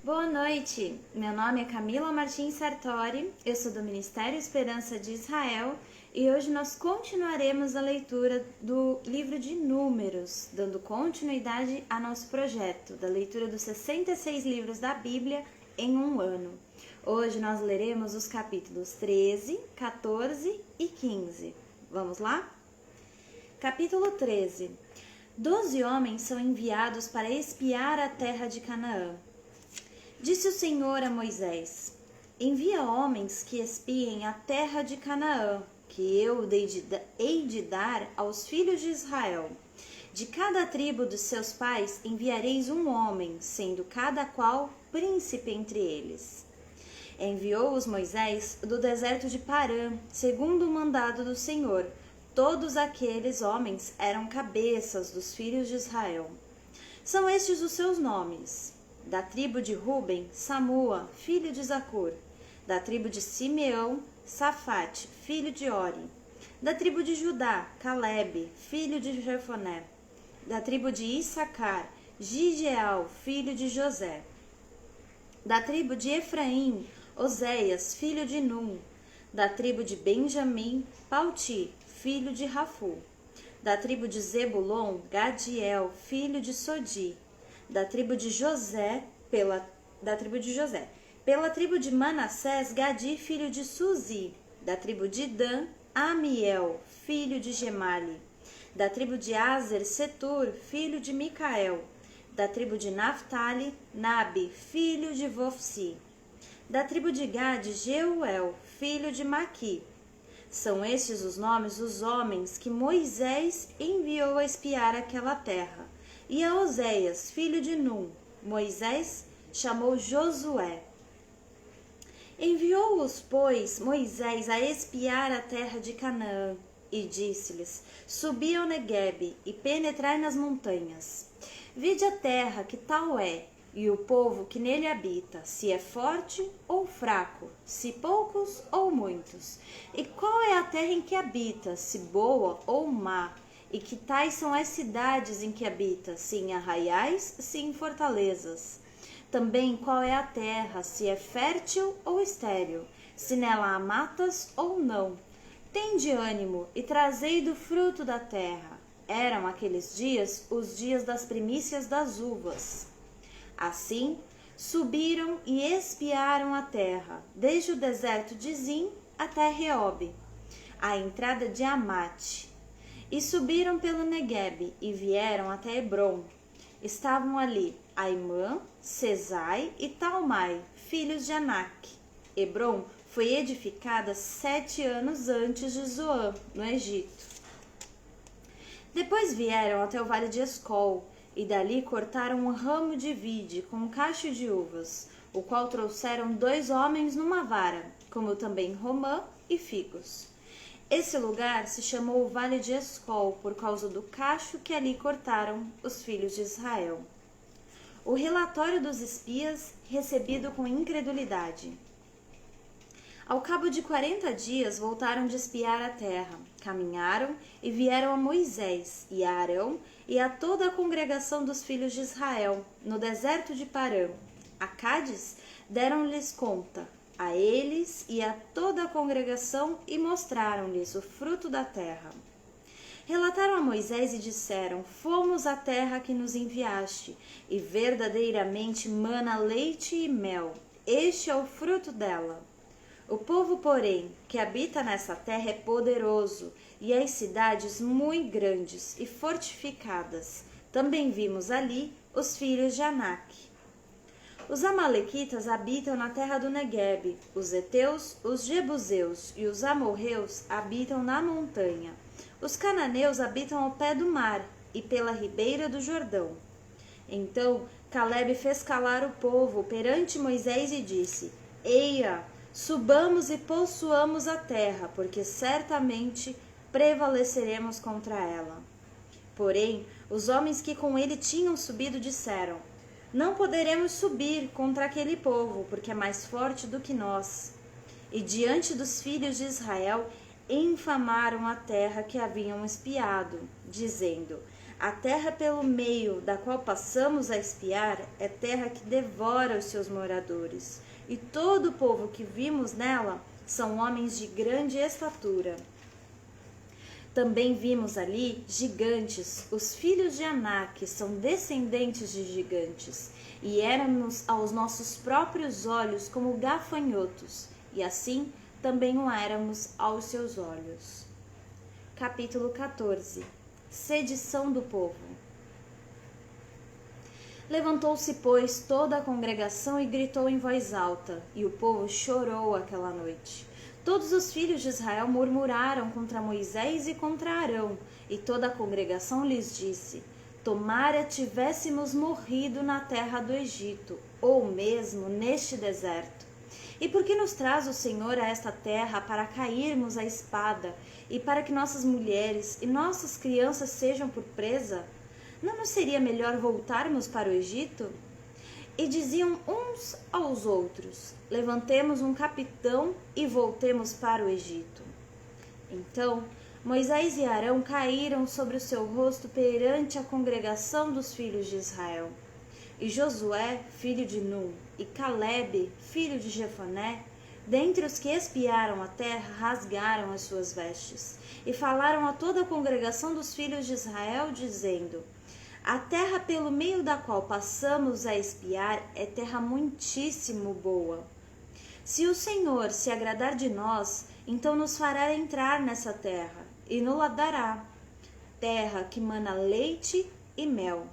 Boa noite, meu nome é Camila Martins Sartori, eu sou do Ministério Esperança de Israel e hoje nós continuaremos a leitura do livro de Números, dando continuidade a nosso projeto da leitura dos 66 livros da Bíblia em um ano. Hoje nós leremos os capítulos 13, 14 e 15. Vamos lá? Capítulo 13. 12 homens são enviados para espiar a terra de Canaã. Disse o Senhor a Moisés: envia homens que espiem a terra de Canaã, que eu hei de dar aos filhos de Israel. De cada tribo dos seus pais enviareis um homem, sendo cada qual príncipe entre eles. Enviou-os Moisés do deserto de Parã, segundo o mandado do Senhor. Todos aqueles homens eram cabeças dos filhos de Israel. São estes os seus nomes: da tribo de Ruben, Samua, filho de Zacur; da tribo de Simeão, Safate, filho de Ori; da tribo de Judá, Calebe, filho de Jefoné; da tribo de Issacar, Gigeal, filho de José; da tribo de Efraim, Oséias, filho de Num; da tribo de Benjamim, Palti, filho de Rafu; da tribo de Zebulon, Gadiel, filho de Sodi; da tribo de José, pela tribo de Manassés, Gadi, filho de Suzi; da tribo de Dan, Amiel, filho de Gemali; da tribo de Aser, Setur, filho de Micael; da tribo de Naphtali, Nabi, filho de Vofsi; da tribo de Gade, Jeuel, filho de Maqui. São estes os nomes dos homens que Moisés enviou a espiar aquela terra. E a Oséias, filho de Num, Moisés chamou Josué. Enviou-os, pois, Moisés a espiar a terra de Canaã, e disse-lhes: subi ao Neguebe e penetrai nas montanhas. Vide a terra que tal é, e o povo que nele habita, se é forte ou fraco, se poucos ou muitos. E qual é a terra em que habita, se boa ou má? E que tais são as cidades em que habita, se em arraiais, se em fortalezas. Também qual é a terra, se é fértil ou estéril, se nela há matas ou não. Tende ânimo e trazei do fruto da terra. Eram aqueles dias os dias das primícias das uvas. Assim, subiram e espiaram a terra, desde o deserto de Zim até Reobe, a entrada de Amate. E subiram pelo Neguebe e vieram até Hebrom. Estavam ali Aimã, Sesai e Talmai, filhos de Anak. Hebrom foi edificada 7 anos antes de Zoã, no Egito. Depois vieram até o vale de Escol, e dali cortaram um ramo de vide com um cacho de uvas, o qual trouxeram 2 homens numa vara, como também romã e figos. Esse lugar se chamou o Vale de Escol por causa do cacho que ali cortaram os filhos de Israel. O relatório dos espias recebido com incredulidade. Ao cabo de 40 dias voltaram de espiar a terra, caminharam e vieram a Moisés e a Arão e a toda a congregação dos filhos de Israel, no deserto de Parã. A Cádiz deram-lhes conta, a eles e a toda a congregação, e mostraram-lhes o fruto da terra. Relataram a Moisés e disseram: fomos à terra que nos enviaste, e verdadeiramente mana leite e mel. Este é o fruto dela. O povo, porém, que habita nessa terra é poderoso, e as cidades muito grandes e fortificadas. Também vimos ali os filhos de Anak. Os amalequitas habitam na terra do Neguebe, os heteus, os jebuseus e os amorreus habitam na montanha. Os cananeus habitam ao pé do mar e pela ribeira do Jordão. Então Calebe fez calar o povo perante Moisés e disse: eia, subamos e possuamos a terra, porque certamente prevaleceremos contra ela. Porém, os homens que com ele tinham subido disseram: não poderemos subir contra aquele povo, porque é mais forte do que nós. E diante dos filhos de Israel, infamaram a terra que haviam espiado, dizendo: A terra pelo meio da qual passamos a espiar é terra que devora os seus moradores, e todo o povo que vimos nela são homens de grande estatura. Também vimos ali gigantes, os filhos de Anak, que são descendentes de gigantes, e éramos aos nossos próprios olhos como gafanhotos, e assim também o éramos aos seus olhos. Capítulo 14. Sedição do povo. Levantou-se, pois, toda a congregação e gritou em voz alta, e o povo chorou aquela noite. Todos os filhos de Israel murmuraram contra Moisés e contra Arão, e toda a congregação lhes disse: Tomara tivéssemos morrido na terra do Egito, ou mesmo neste deserto. E por que nos traz o Senhor a esta terra para cairmos à espada, e para que nossas mulheres e nossas crianças sejam por presa? Não nos seria melhor voltarmos para o Egito? E diziam uns aos outros: Levantemos um capitão e voltemos para o Egito. Então Moisés e Arão caíram sobre o seu rosto perante a congregação dos filhos de Israel. E Josué, filho de Nun, e Calebe, filho de Jefoné, dentre os que espiaram a terra, rasgaram as suas vestes, e falaram a toda a congregação dos filhos de Israel, dizendo: A terra pelo meio da qual passamos a espiar é terra muitíssimo boa. Se o Senhor se agradar de nós, então nos fará entrar nessa terra, e nos dará, terra que mana leite e mel.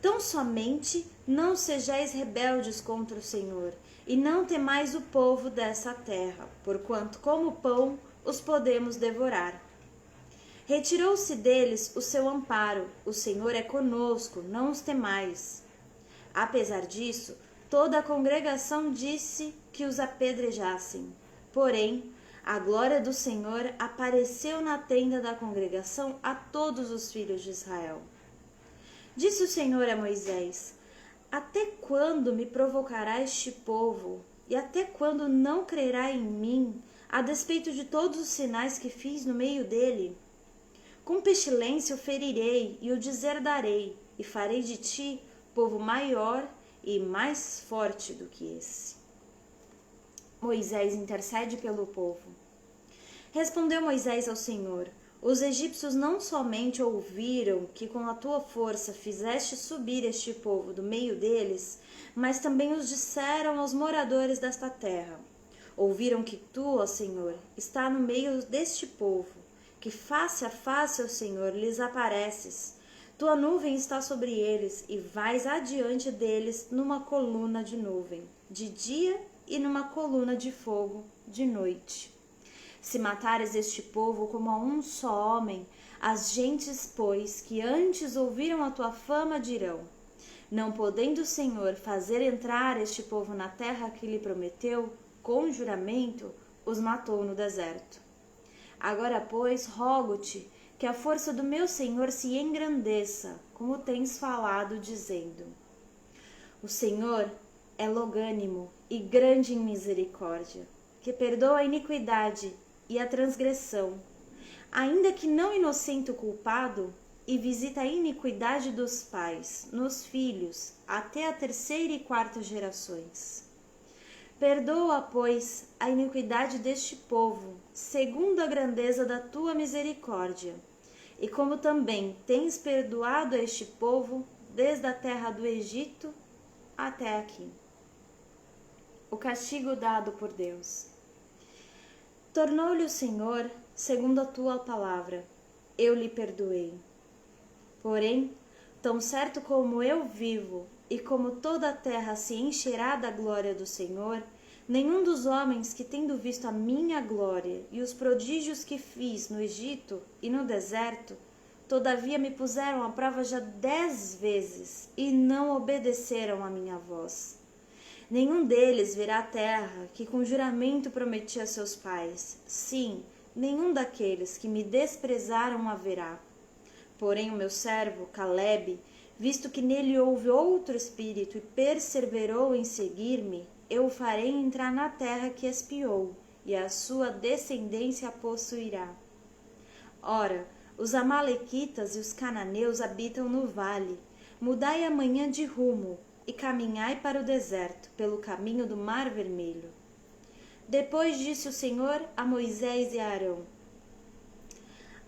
Tão somente não sejais rebeldes contra o Senhor, e não temais o povo dessa terra, porquanto como pão os podemos devorar. Retirou-se deles o seu amparo, o Senhor é conosco, não os temais. Apesar disso, toda a congregação disse que os apedrejassem. Porém, a glória do Senhor apareceu na tenda da congregação a todos os filhos de Israel. Disse o Senhor a Moisés: Até quando me provocará este povo? E até quando não crerá em mim, a despeito de todos os sinais que fiz no meio dele? Com pestilência o ferirei e o deserdarei, e farei de ti povo maior e mais forte do que esse. Moisés intercede pelo povo. Respondeu Moisés ao Senhor: Os egípcios não somente ouviram que com a tua força fizeste subir este povo do meio deles, mas também os disseram aos moradores desta terra: Ouviram que tu, ó Senhor, está no meio deste povo, que face a face, ó Senhor, lhes apareces. Tua nuvem está sobre eles, e vais adiante deles numa coluna de nuvem, de dia, e numa coluna de fogo, de noite. Se matares este povo como a um só homem, as gentes, pois, que antes ouviram a tua fama, dirão: Não podendo o Senhor fazer entrar este povo na terra que lhe prometeu, com juramento, os matou no deserto. Agora, pois, rogo-te que a força do meu Senhor se engrandeça, como tens falado, dizendo: O Senhor é longânimo e grande em misericórdia, que perdoa a iniquidade e a transgressão, ainda que não inocente o culpado, e visita a iniquidade dos pais nos filhos, até a terceira e quarta gerações. Perdoa, pois, a iniquidade deste povo, segundo a grandeza da tua misericórdia, e como também tens perdoado a este povo, desde a terra do Egito até aqui. O castigo dado por Deus. Tornou-lhe o Senhor, segundo a tua palavra, eu lhe perdoei. Porém, tão certo como eu vivo, e como toda a terra se encherá da glória do Senhor, nenhum dos homens que, tendo visto a minha glória e os prodígios que fiz no Egito e no deserto, todavia me puseram à prova já 10 vezes, e não obedeceram à minha voz. Nenhum deles verá a terra que com juramento prometi a seus pais. Sim, nenhum daqueles que me desprezaram a verá. Porém o meu servo, Calebe, visto que nele houve outro espírito e perseverou em seguir-me, eu o farei entrar na terra que espiou, e a sua descendência a possuirá. Ora, Os amalequitas e os cananeus habitam no vale. Mudai amanhã de rumo e caminhai para o deserto, pelo caminho do Mar Vermelho. Depois disse o Senhor a Moisés e a Arão: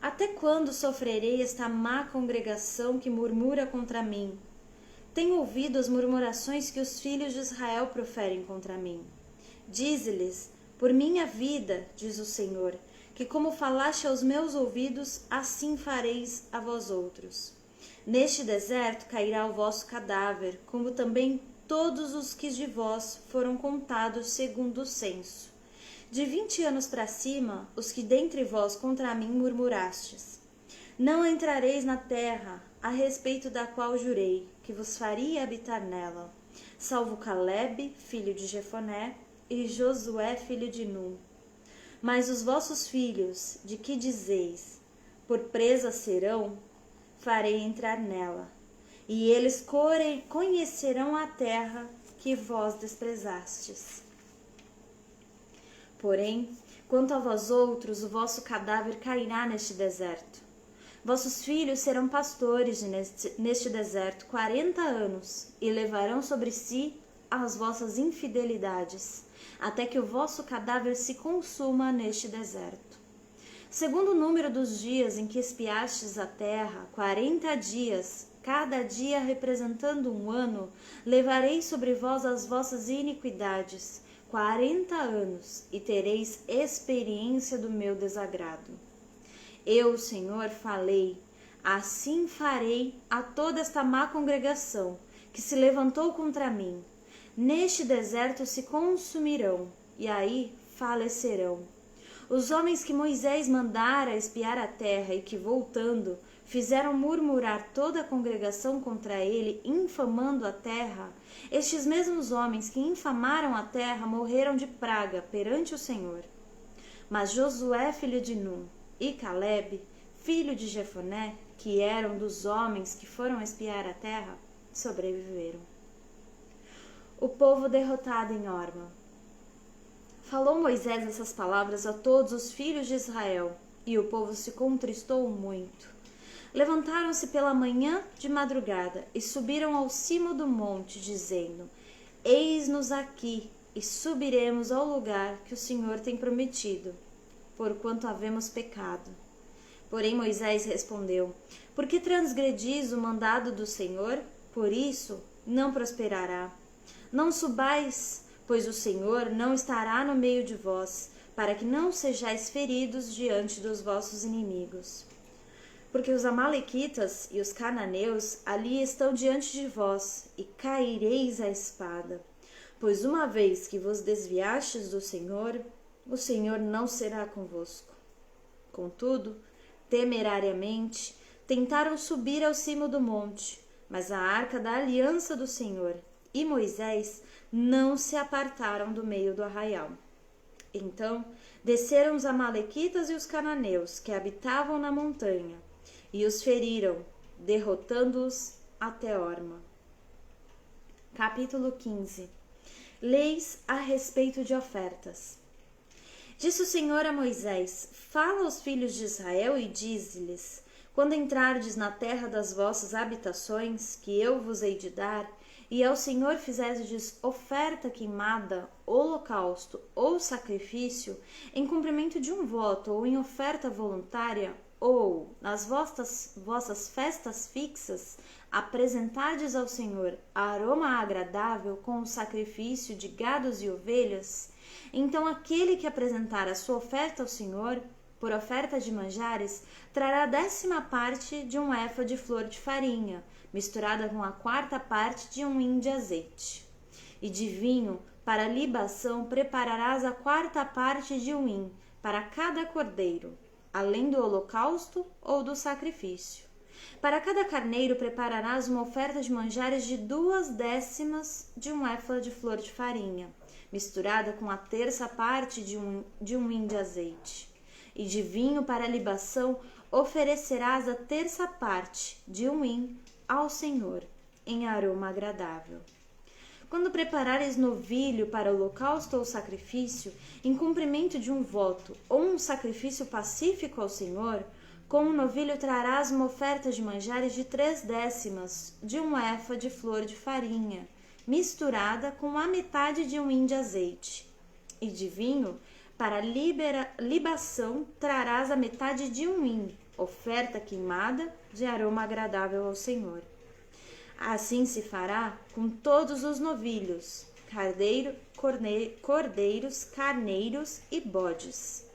Até quando sofrerei esta má congregação que murmura contra mim? Tenho ouvido as murmurações que os filhos de Israel proferem contra mim. Dize-lhes: Por minha vida, diz o Senhor, que como falaste aos meus ouvidos, assim fareis a vós outros. Neste deserto cairá o vosso cadáver, como também todos os que de vós foram contados segundo o censo. De 20 anos para cima, os que dentre vós contra mim murmurastes. Não entrareis na terra, a respeito da qual jurei, que vos faria habitar nela, salvo Calebe, filho de Jefoné, e Josué, filho de Nun. Mas os vossos filhos, de que dizeis, por presa serão, farei entrar nela, e eles conhecerão a terra que vós desprezastes. Porém, quanto a vós outros, o vosso cadáver cairá neste deserto. Vossos filhos serão pastores neste deserto 40 anos, e levarão sobre si as vossas infidelidades, até que o vosso cadáver se consuma neste deserto. Segundo o número dos dias em que espiastes a terra, 40 dias, cada dia representando um ano, levarei sobre vós as vossas iniquidades, 40 anos, e tereis experiência do meu desagrado. Eu, Senhor, falei, assim farei a toda esta má congregação, que se levantou contra mim. Neste deserto se consumirão, e aí falecerão. Os homens que Moisés mandara espiar a terra e que, voltando, fizeram murmurar toda a congregação contra ele, infamando a terra, estes mesmos homens que infamaram a terra morreram de praga perante o Senhor. Mas Josué, filho de Nun, e Calebe, filho de Jefoné, que eram dos homens que foram espiar a terra, sobreviveram. O povo derrotado em Horma. Falou Moisés essas palavras a todos os filhos de Israel, e o povo se contristou muito. Levantaram-se pela manhã de madrugada e subiram ao cimo do monte, dizendo: Eis-nos aqui, e subiremos ao lugar que o Senhor tem prometido, porquanto havemos pecado. Porém Moisés respondeu: Por que transgredis o mandado do Senhor? Por isso não prosperará. Não subais, pois o Senhor não estará no meio de vós, para que não sejais feridos diante dos vossos inimigos. Porque os amalequitas e os cananeus ali estão diante de vós, e caireis à espada. Pois uma vez que vos desviastes do Senhor, o Senhor não será convosco. Contudo, temerariamente, tentaram subir ao cimo do monte, mas a arca da aliança do Senhor e Moisés não se apartaram do meio do arraial. Então desceram os amalequitas e os cananeus que habitavam na montanha, e os feriram, derrotando-os até Horma. Capítulo 15. Leis a respeito de ofertas. Disse o Senhor a Moisés: Fala aos filhos de Israel e dize-lhes: Quando entrardes na terra das vossas habitações, que eu vos hei de dar, e ao Senhor fizerdes oferta queimada, holocausto ou sacrifício, em cumprimento de um voto ou em oferta voluntária, ou nas vossas festas fixas, apresentardes ao Senhor aroma agradável com o sacrifício de gados e ovelhas, então aquele que apresentar a sua oferta ao Senhor, por oferta de manjares, trará 10ª parte de um efa de flor de farinha, misturada com a 4ª parte de um hin de azeite. E de vinho, para libação, prepararás a 4ª parte de um hin para cada cordeiro, além do holocausto ou do sacrifício. Para cada carneiro prepararás uma oferta de manjares de 2/10 de um efa de flor de farinha, misturada com a 1/3 parte de um hin de azeite. E de vinho para libação oferecerás a 1/3 parte de um hin ao Senhor, em aroma agradável. Quando preparares novilho para holocausto ou sacrifício, em cumprimento de um voto ou um sacrifício pacífico ao Senhor, Com um novilho trarás uma oferta de manjares de 3/10 de um efa de flor de farinha, misturada com a metade de um hin de azeite. E de vinho, para libação, trarás a metade de um hin, oferta queimada de aroma agradável ao Senhor. Assim se fará com todos os novilhos, cordeiros, carneiros e bodes.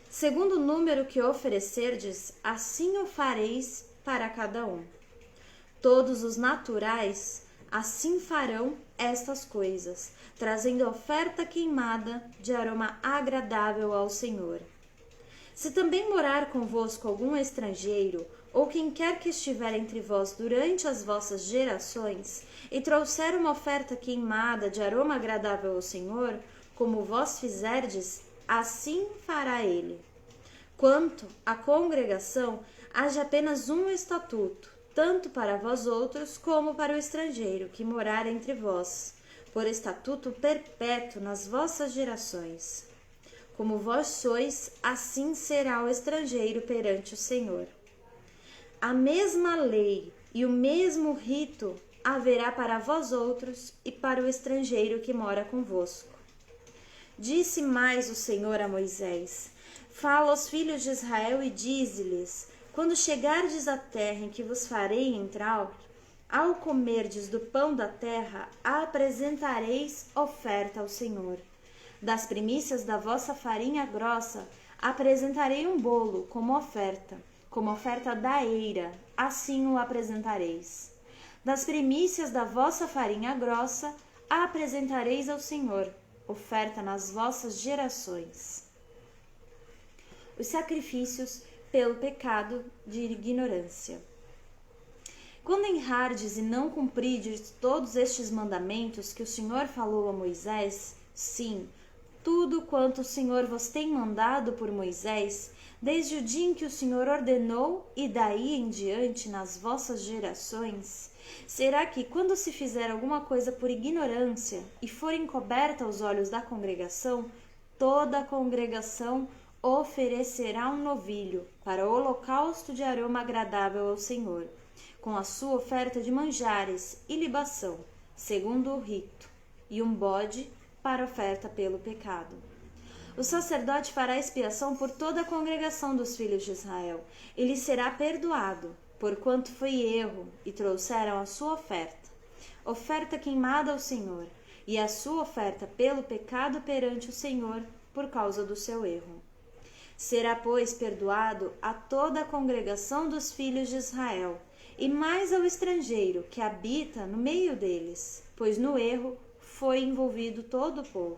Segundo o número que oferecerdes, assim o fareis para cada um. Todos os naturais assim farão estas coisas, trazendo oferta queimada de aroma agradável ao Senhor. Se também morar convosco algum estrangeiro, ou quem quer que estiver entre vós durante as vossas gerações, e trouxer uma oferta queimada de aroma agradável ao Senhor, como vós fizerdes, assim fará ele. Quanto à congregação, haja apenas um estatuto, tanto para vós outros como para o estrangeiro que morar entre vós, por estatuto perpétuo nas vossas gerações. Como vós sois, assim será o estrangeiro perante o Senhor. A mesma lei e o mesmo rito haverá para vós outros e para o estrangeiro que mora convosco. Disse mais o Senhor a Moisés: Fala aos filhos de Israel e dize-lhes: Quando chegardes à terra em que vos farei entrar, ao comerdes do pão da terra, apresentareis oferta ao Senhor. Das primícias da vossa farinha grossa, apresentarei um bolo como oferta da eira, assim o apresentareis. Das primícias da vossa farinha grossa, apresentareis ao Senhor, oferta nas vossas gerações. Os sacrifícios pelo pecado de ignorância. Quando errardes e não cumprides todos estes mandamentos que o Senhor falou a Moisés, sim, tudo quanto o Senhor vos tem mandado por Moisés, desde o dia em que o Senhor ordenou e daí em diante nas vossas gerações, será que, quando se fizer alguma coisa por ignorância e for encoberta aos olhos da congregação, toda a congregação oferecerá um novilho para holocausto de aroma agradável ao Senhor, com a sua oferta de manjares e libação, segundo o rito, e um bode para oferta pelo pecado. O sacerdote fará expiação por toda a congregação dos filhos de Israel, e lhe será perdoado, porquanto foi erro, e trouxeram a sua oferta queimada ao Senhor, e a sua oferta pelo pecado perante o Senhor, por causa do seu erro. Será, pois, perdoado a toda a congregação dos filhos de Israel, e mais ao estrangeiro que habita no meio deles, pois no erro foi envolvido todo o povo.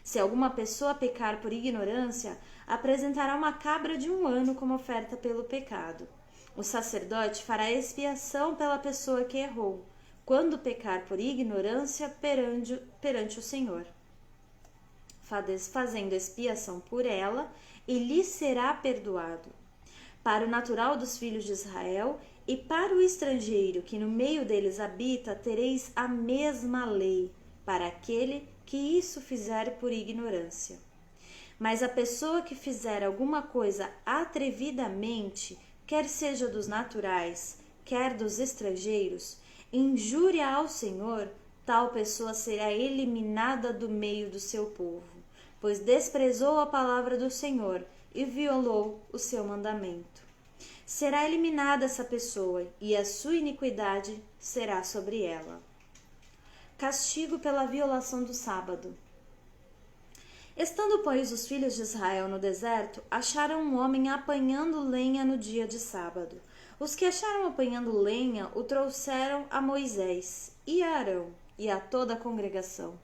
Se alguma pessoa pecar por ignorância, apresentará uma cabra de 1 ano como oferta pelo pecado. O sacerdote fará expiação pela pessoa que errou, quando pecar por ignorância perante o Senhor, fazendo expiação por ela, e lhe será perdoado. Para o natural dos filhos de Israel e para o estrangeiro que no meio deles habita, tereis a mesma lei, para aquele que isso fizer por ignorância. Mas a pessoa que fizer alguma coisa atrevidamente, quer seja dos naturais, quer dos estrangeiros, injúria ao Senhor, tal pessoa será eliminada do meio do seu povo, pois desprezou a palavra do Senhor e violou o seu mandamento. Será eliminada essa pessoa, e a sua iniquidade será sobre ela. Castigo pela violação do sábado. Estando, pois, os filhos de Israel no deserto, acharam um homem apanhando lenha no dia de sábado. Os que acharam apanhando lenha o trouxeram a Moisés e a Arão e a toda a congregação.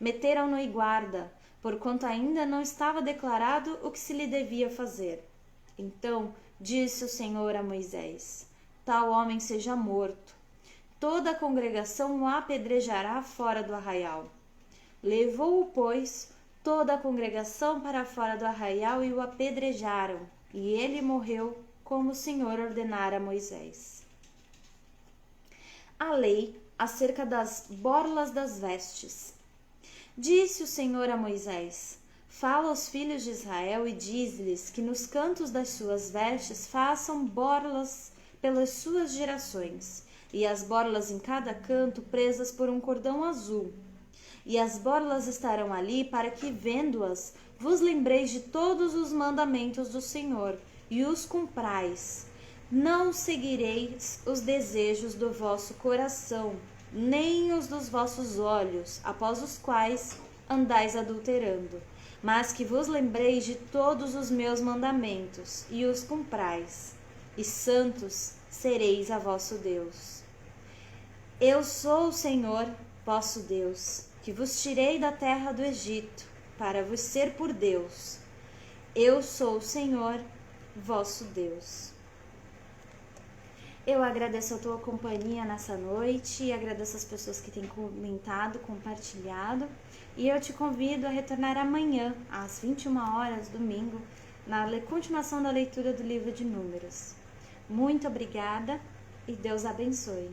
Meteram-no em guarda, porquanto ainda não estava declarado o que se lhe devia fazer. Então disse o Senhor a Moisés: Tal homem seja morto. Toda a congregação o apedrejará fora do arraial. Levou-o, pois, toda a congregação para fora do arraial e o apedrejaram, e ele morreu como o Senhor ordenara a Moisés. A lei acerca das borlas das vestes. Disse o Senhor a Moisés: Fala aos filhos de Israel e diz-lhes que nos cantos das suas vestes façam borlas pelas suas gerações, e as borlas em cada canto presas por um cordão azul. E as borlas estarão ali para que, vendo-as, vos lembreis de todos os mandamentos do Senhor e os cumprais. Não seguireis os desejos do vosso coração, nem os dos vossos olhos, após os quais andais adulterando, mas que vos lembreis de todos os meus mandamentos e os cumprais, e santos sereis a vosso Deus. Eu sou o Senhor, vosso Deus, que vos tirei da terra do Egito, para vos ser por Deus. Eu sou o Senhor, vosso Deus. Eu agradeço a tua companhia nessa noite e agradeço as pessoas que têm comentado, compartilhado. E eu te convido a retornar amanhã, às 21 horas, domingo, na continuação da leitura do livro de Números. Muito obrigada e Deus abençoe.